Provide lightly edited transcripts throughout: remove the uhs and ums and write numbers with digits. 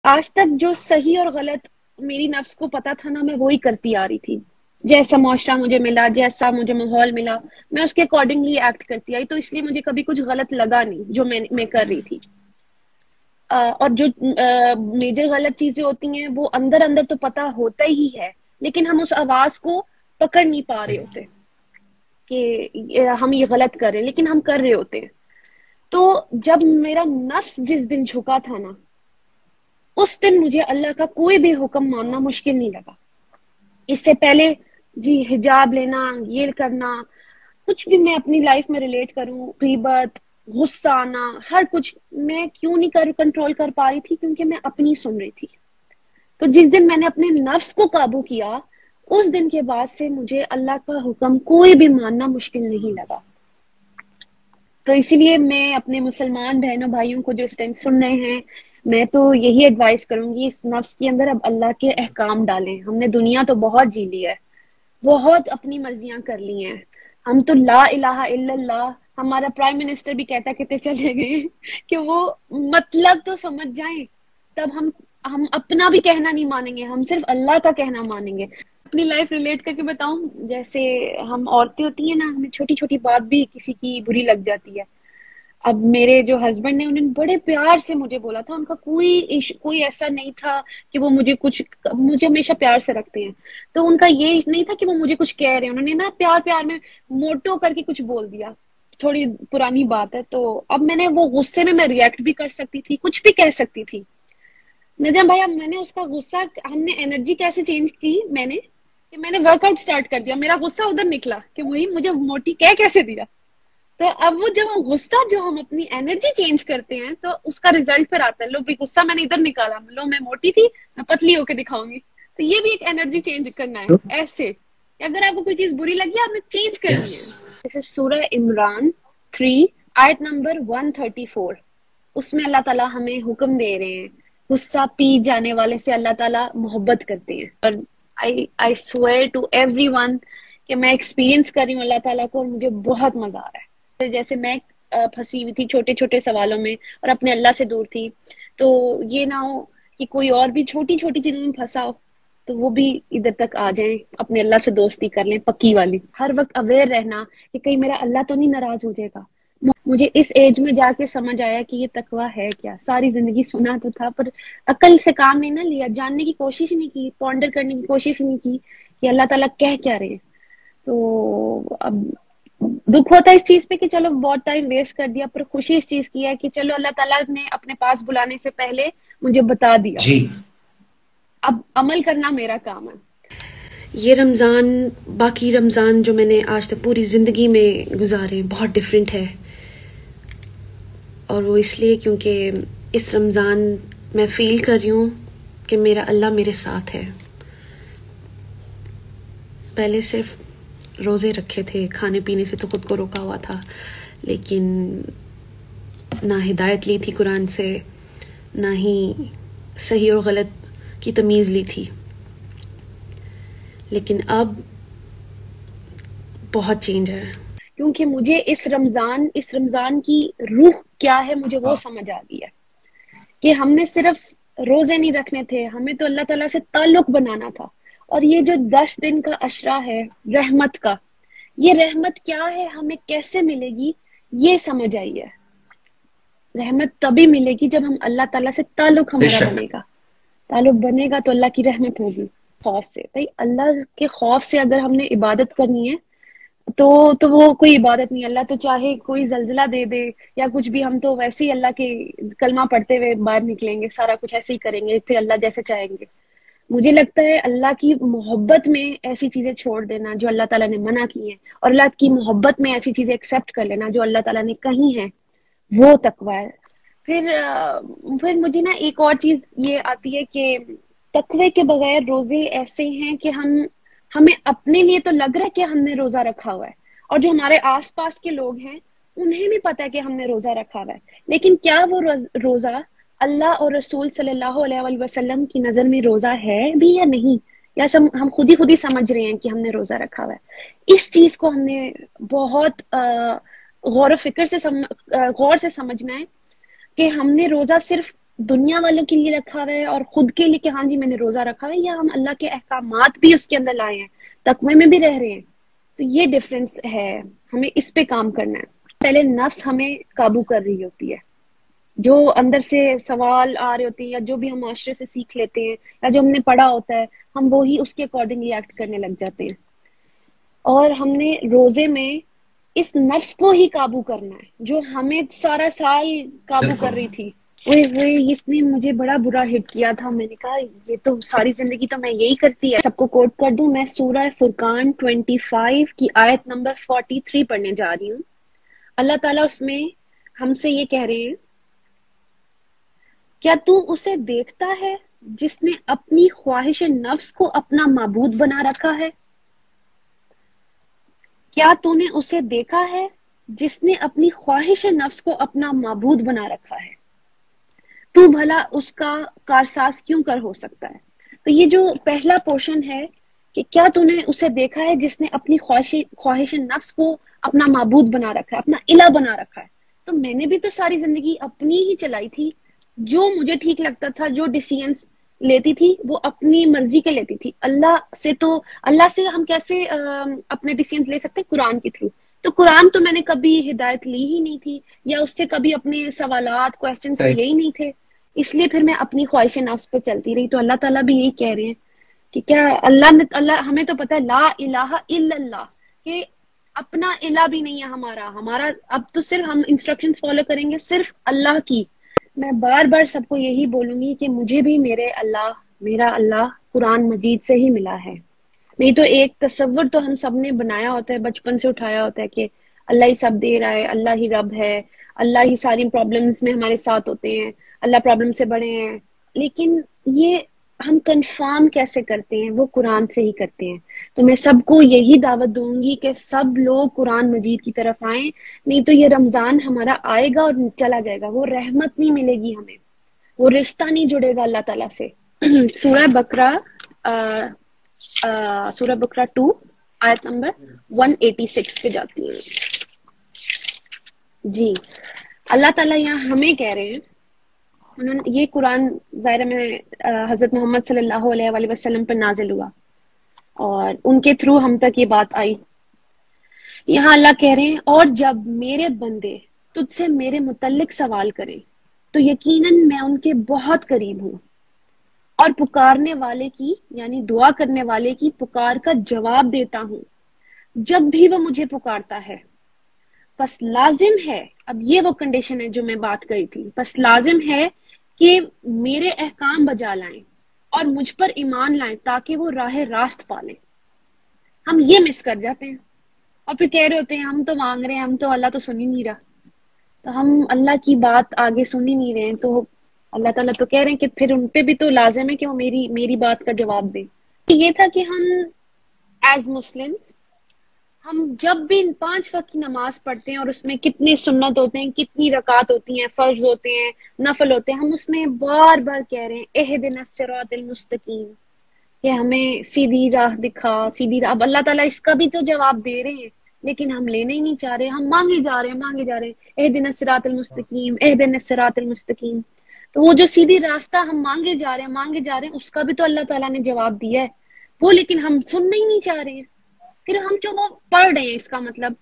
آج تک جو صحیح اور غلط میری نفس کو پتا تھا نا، میں وہی کرتی آ رہی تھی. جیسا معاشرہ مجھے ملا، جیسا مجھے ماحول ملا، میں اس کے اکارڈنگلی ایکٹ کرتی آئی. تو اس لیے مجھے کبھی کچھ غلط لگا نہیں جو میں کر رہی تھی. اور جو میجر غلط چیزیں ہوتی ہیں وہ اندر اندر تو پتا ہوتا ہی ہے، لیکن ہم اس آواز کو پکڑ نہیں پا رہے ہوتے کہ ہم یہ غلط کر رہے ہیں، لیکن ہم کر رہے ہوتے ہیں. تو جب میرا نفس جس دن جھکا تھا نا، اس دن مجھے اللہ کا کوئی بھی حکم ماننا مشکل نہیں لگا. اس سے پہلے جی حجاب لینا، یہ کرنا، کچھ بھی میں اپنی لائف میں ریلیٹ کروں، غیبت، غصہ آنا، ہر کچھ میں کیوں نہیں کنٹرول کر پا رہی تھی؟ کیونکہ میں اپنی سن رہی تھی. تو جس دن میں نے اپنے نفس کو قابو کیا، اس دن کے بعد سے مجھے اللہ کا حکم کوئی بھی ماننا مشکل نہیں لگا. تو اسی لیے میں اپنے مسلمان بہنوں بھائیوں کو جو اس ٹائم سن رہے ہیں، میں تو یہی ایڈوائز کروں گی، اس نفس کے اندر اب اللہ کے احکام ڈالیں. ہم نے دنیا تو بہت جی لی ہے، بہت اپنی مرضیاں کر لی ہیں. ہم تو لا الہ الا اللہ، ہمارا پرائم منسٹر بھی کہتا کہتے چلے گئے کہ وہ مطلب تو سمجھ جائیں، تب ہم اپنا بھی کہنا نہیں مانیں گے، ہم صرف اللہ کا کہنا مانیں گے. اپنی لائف ریلیٹ کر کے بتاؤں، جیسے ہم عورتیں ہوتی ہیں نا، ہمیں چھوٹی چھوٹی بات بھی کسی کی بری لگ جاتی ہے. اب میرے جو ہسبینڈ نے، انہوں نے بڑے پیار سے مجھے بولا تھا، ان کا کوئی ایسا نہیں تھا کہ وہ مجھے ہمیشہ پیار سے رکھتے ہیں. تو ان کا یہ نہیں تھا کہ وہ مجھے کچھ کہہ رہے ہیں، انہوں نے نا پیار میں موٹو کر کے کچھ بول دیا. تھوڑی پرانی بات ہے، تو اب میں نے وہ غصے میں ریئیکٹ بھی کر سکتی تھی، کچھ بھی کہہ سکتی تھی. نجم بھائی، اب میں نے اس کا غصہ، ہم نے انرجی کیسے چینج کی، میں نے ورک آؤٹ سٹارٹ کر دیا. میرا غصہ ادھر نکلا کہ وہی مجھے موٹی کہہ کیسے دیا. تو اب وہ جب غصہ، جو ہم اپنی انرجی چینج کرتے ہیں تو اس کا ریزلٹ پھر آتا ہے. لو بھی غصہ میں نے ادھر نکالا، لو میں موٹی تھی، میں پتلی ہو کے دکھاؤں گی. تو یہ بھی ایک انرجی چینج کرنا ہے. ایسے اگر آپ کو کوئی چیز بری لگی، آپ نے چینج کرنی ہے. جیسے سورہ عمران 3 آیت نمبر 134، اس میں اللہ تعالیٰ ہمیں حکم دے رہے ہیں، غصہ پی جانے والے سے اللہ تعالیٰ محبت کرتے ہیں. اور I swear to everyone کہ میں ایکسپیرینس کر رہی ہوں اللہ تعالیٰ کو، اور مجھے بہت مزہ آ رہا ہے. جیسے میں پھنسی ہوئی تھی چھوٹے چھوٹے سوالوں میں اور اپنے اللہ سے دور تھی، تو یہ نہ ہو کہ کوئی اور بھی چھوٹی چھوٹی چیزوں میں پھنسا ہو، تو وہ بھی ادھر تک آ جائیں، اپنے اللہ سے دوستی کر لیں پکی والی. ہر وقت اویئر رہنا کہ کہیں میرا اللہ تو نہیں ناراض ہو جائے گا. مجھے اس ایج میں جا کے سمجھ آیا کہ یہ تقویٰ ہے کیا. ساری زندگی سنا تو تھا، پر عقل سے کام نہیں نہ لیا، جاننے کی کوشش نہیں کی، پونڈر کرنے کی کوشش نہیں کی کہ اللہ تعالیٰ کہہ کیا رہے ہیں. تو اب دکھ ہوتا ہے اس چیز پہ کہ چلو بہت ٹائم ویسٹ کر دیا، پر خوشی اس چیز کی ہے کہ چلو اللہ تعالیٰ نے اپنے پاس بلانے سے پہلے مجھے بتا دیا. اب عمل کرنا میرا کام ہے. یہ رمضان، باقی رمضان جو میں نے آج تک پوری زندگی میں گزارے، بہت ڈیفرنٹ ہے. اور وہ اس لیے کیونکہ اس رمضان میں فیل کر رہی ہوں کہ میرا اللہ میرے ساتھ ہے. پہلے صرف روزے رکھے تھے، کھانے پینے سے تو خود کو روکا ہوا تھا، لیکن نہ ہدایت لی تھی قرآن سے، نہ ہی صحیح اور غلط کی تمیز لی تھی. لیکن اب بہت چینج ہے، کیونکہ مجھے اس رمضان کی روح کیا ہے مجھے وہ سمجھ آ گئی ہے کہ ہم نے صرف روزے نہیں رکھنے تھے، ہمیں تو اللہ تعالیٰ سے تعلق بنانا تھا. اور یہ جو 10 دن کا عشرہ ہے رحمت کا، یہ رحمت کیا ہے، ہمیں کیسے ملے گی، یہ سمجھ آئی ہے. رحمت تبھی ملے گی جب ہم اللہ تعالیٰ سے تعلق ہمارا بنے گا. تعلق بنے گا تو اللہ کی رحمت ہوگی. خوف سے، بھائی اللہ کے خوف سے اگر ہم نے عبادت کرنی ہے تو وہ کوئی عبادت نہیں. اللہ تو چاہے کوئی زلزلہ دے دے یا کچھ بھی، ہم تو ویسے ہی اللہ کے کلمہ پڑھتے ہوئے باہر نکلیں گے، سارا کچھ ایسے ہی کریں گے، پھر اللہ جیسے چاہیں گے. مجھے لگتا ہے اللہ کی محبت میں ایسی چیزیں چھوڑ دینا جو اللہ تعالیٰ نے منع کی ہیں، اور اللہ کی محبت میں ایسی چیزیں ایکسیپٹ کر لینا جو اللہ تعالیٰ نے کہی ہیں، وہ تقویٰ ہے. پھر مجھے نا ایک اور چیز یہ آتی ہے کہ تقوی کے بغیر روزے ایسے ہیں کہ ہمیں اپنے لیے تو لگ رہا ہے کہ ہم نے روزہ رکھا ہوا ہے، اور جو ہمارے آس پاس کے لوگ ہیں انہیں بھی پتا ہے کہ ہم نے روزہ رکھا ہوا ہے، لیکن کیا وہ روزہ اللہ اور رسول صلی اللہ علیہ وآلہ وسلم کی نظر میں روزہ ہے بھی یا نہیں، یا ہم خود ہی سمجھ رہے ہیں کہ ہم نے روزہ رکھا ہوا ہے. اس چیز کو ہم نے بہت غور و فکر سے غور سے سمجھنا ہے کہ ہم نے روزہ صرف دنیا والوں کے لیے رکھا ہوا ہے اور خود کے لیے کہ ہاں جی میں نے روزہ رکھا ہے، یا ہم اللہ کے احکامات بھی اس کے اندر لائے ہیں، تقوی میں بھی رہ رہے ہیں. تو یہ ڈفرنس ہے، ہمیں اس پہ کام کرنا ہے. پہلے نفس ہمیں قابو کر رہی ہوتی ہے، جو اندر سے سوال آ رہے ہوتے ہیں یا جو بھی ہم معاشرے سے سیکھ لیتے ہیں یا جو ہم نے پڑھا ہوتا ہے، ہم وہی اس کے اکارڈنگلی ایکٹ کرنے لگ جاتے ہیں. اور ہم نے روزے میں اس نفس کو ہی قابو کرنا ہے جو ہمیں سارا سال قابو کر رہی تھی. وہ اس نے مجھے بڑا برا ہٹ کیا تھا. میں نے کہا یہ تو ساری زندگی تو میں یہی کرتی ہے. سب کو کوٹ کر دوں، میں سورہ فرقان 25 کی آیت نمبر 43 پڑھنے جا رہی ہوں. اللہ تعالیٰ اس میں ہم سے یہ کہہ رہے ہیں، کیا تو اسے دیکھتا ہے جس نے اپنی خواہش نفس کو اپنا معبود بنا رکھا ہے؟ کیا تو نے اسے دیکھا ہے جس نے اپنی خواہش نفس کو اپنا معبود بنا رکھا ہے؟ تو بھلا اس کا کارساز کیوں کر ہو سکتا ہے؟ تو یہ جو پہلا پورشن ہے کہ کیا تو نے اسے دیکھا ہے جس نے اپنی خواہش نفس کو اپنا معبود بنا رکھا ہے، اپنا الہ بنا رکھا ہے. تو میں نے بھی تو ساری زندگی اپنی ہی چلائی تھی، جو مجھے ٹھیک لگتا تھا، جو ڈیسیژنز لیتی تھی وہ اپنی مرضی کے لیتی تھی. اللہ سے ہم کیسے اپنے ڈیسیژنز لے سکتے؟ قرآن کے تھرو. تو قرآن تو میں نے کبھی ہدایت لی ہی نہیں تھی، یا اس سے کبھی اپنے سوالات کوسچنز کیے ہی نہیں تھے، اس لیے پھر میں اپنی خواہش نفس پہ چلتی رہی. تو اللہ تعالیٰ بھی یہی کہہ رہے ہیں کہ کیا اللہ ہمیں تو پتہ ہے لا الہ الا اللہ، کہ اپنا الہ بھی نہیں ہے ہمارا اب تو صرف ہم انسٹرکشنز فالو کریں گے صرف اللہ کی. میں بار بار سب کو یہی بولوں گی کہ مجھے بھی میرا اللہ قرآن مجید سے ہی ملا ہے. نہیں تو ایک تصور تو ہم سب نے بنایا ہوتا ہے، بچپن سے اٹھایا ہوتا ہے کہ اللہ ہی سب دے رہا ہے، اللہ ہی رب ہے، اللہ ہی ساری پرابلمز میں ہمارے ساتھ ہوتے ہیں، اللہ پرابلم سے بڑے ہیں. لیکن یہ ہم کنفرم کیسے کرتے ہیں؟ وہ قرآن سے ہی کرتے ہیں. تو میں سب کو یہی دعوت دوں گی کہ سب لوگ قرآن مجید کی طرف آئیں، نہیں تو یہ رمضان ہمارا آئے گا اور چلا جائے گا، وہ رحمت نہیں ملے گی ہمیں، وہ رشتہ نہیں جڑے گا اللہ تعالیٰ سے. سورہ بقرہ سورہ بقرہ 2 آیت نمبر 186 پہ جاتی ہے. جی اللہ تعالیٰ یہاں ہمیں کہہ رہے ہیں، یہ قرآن ظاہر میں حضرت محمد صلی اللہ علیہ وآلہ وسلم پر نازل ہوا اور ان کے تھرو ہم تک یہ بات آئی. یہاں اللہ کہہ رہے ہیں، اور جب میرے بندے تجھ سے میرے متعلق سوال کریں تو یقیناً میں ان کے بہت قریب ہوں، اور پکارنے والے کی یعنی دعا کرنے والے کی پکار کا جواب دیتا ہوں جب بھی وہ مجھے پکارتا ہے. پس لازم ہے، اب یہ وہ کنڈیشن ہے جو میں بات کری تھی، پس لازم ہے کہ میرے احکام بجا لائیں اور مجھ پر ایمان لائیں تاکہ وہ راہ راست پالیں. ہم یہ مس کر جاتے ہیں اور پھر کہہ رہے ہوتے ہیں ہم تو مانگ رہے ہیں، ہم تو اللہ تو سن ہی نہیں رہا. تو ہم اللہ کی بات آگے سن ہی نہیں رہے ہیں، تو اللہ تعالیٰ تو کہہ رہے ہیں کہ پھر ان پہ بھی تو لازم ہے کہ وہ میری بات کا جواب دیں. یہ تھا کہ ہم ایز مسلمز ہم جب بھی 5 وقت کی نماز پڑھتے ہیں اور اس میں کتنے سنت ہوتے ہیں، کتنی رکعت ہوتی ہیں، فرض ہوتے ہیں، نفل ہوتے ہیں، ہم اس میں بار بار کہہ رہے ہیں اہدنا الصراط المستقیم، کہ ہمیں سیدھی راہ دکھا، سیدھی راہ. اب اللہ تعالیٰ اس کا بھی تو جواب دے رہے ہیں لیکن ہم لینے ہی نہیں چاہ رہے، ہم مانگے جا رہے ہیں اہدنا الصراط المستقیم، اہدنا الصراط المستقیم. تو وہ جو سیدھی راستہ ہم مانگے جا رہے ہیں اس کا بھی تو اللہ تعالیٰ نے جواب دیا ہے وہ، لیکن ہم سننا ہی نہیں چاہ رہے ہیں. پھر ہم جو وہ پڑھ رہے ہیں اس کا مطلب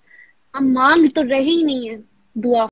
ہم مانگ تو رہے ہی نہیں ہیں دعا.